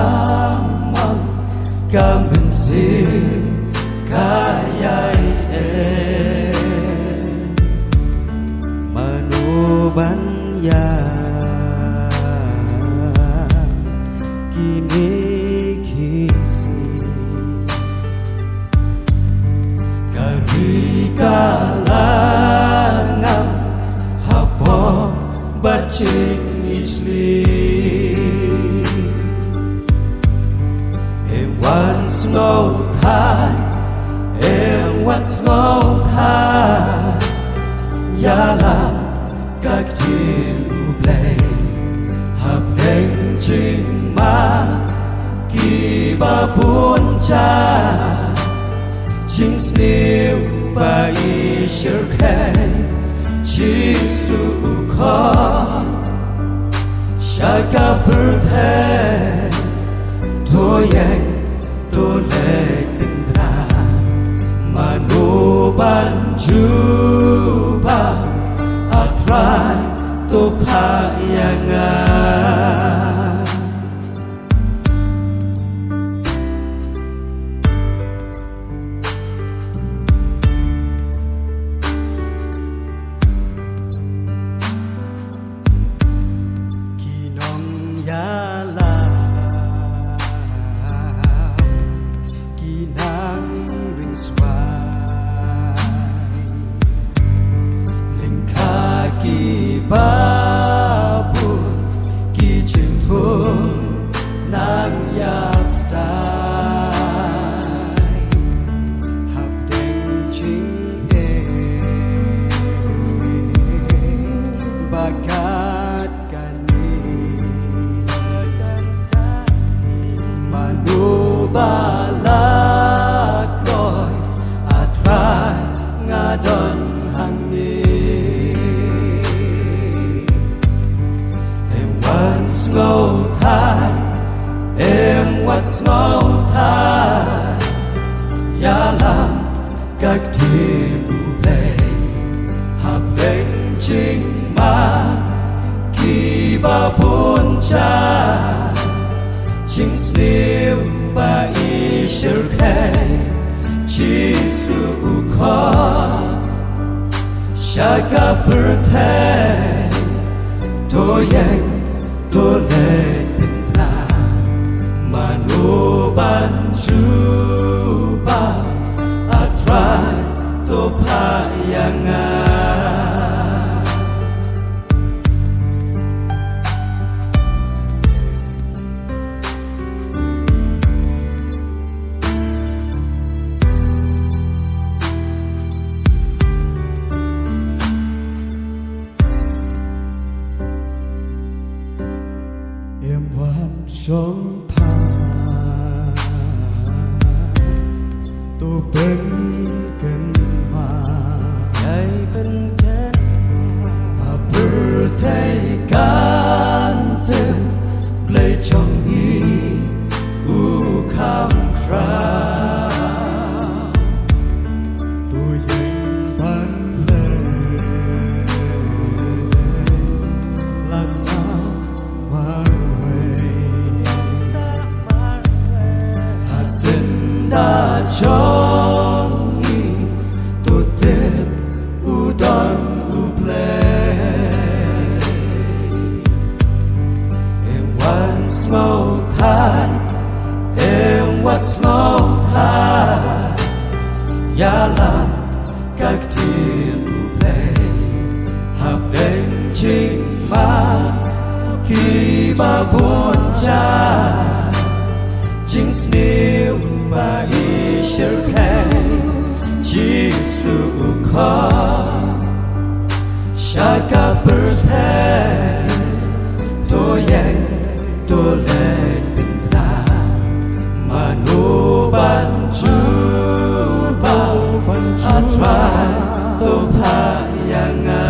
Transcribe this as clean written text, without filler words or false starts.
lamang kabensin kayai manuban ya kini kisi kari kalangan habo bacing isli once no time and once no time yalam các thiên play hợp đánh trình ma kỳ ba buồn cha chính siêu ba y sơ khay chính su khó shaka birthday thôi anh tôi lệ tình ta mà nô ban chú ba atrai tôi payanga kinong yala babun ki chim thun nang yak stai hab deng ching e bakat kani manu balak loy atrai ngadon hangi no time em what's no time yalam các thiên play hợp đánh trình ma khi ba buồn cha chính siêu ba y sơ khay chỉ su khó shaka birthday thôi anh tôi lệ tình ta mà nô ban chú ba atrai tôi payanga em vẫn sống tha tôi bên kênh mà ngày bên kênh mà birthday can từng lấy trong ý u khám khra tôi dành ban lệ là sao mà đã cho nghĩ tôi tên udon play and once more time and what's no time yalam các thiên play hợp đánh trình ma khi ba buồn cha chính siêu ba y sơ khay chỉ su khó shaka birthday tôi anh tôi lệ tình ta mà nô ban chú ba atrai tôi payanga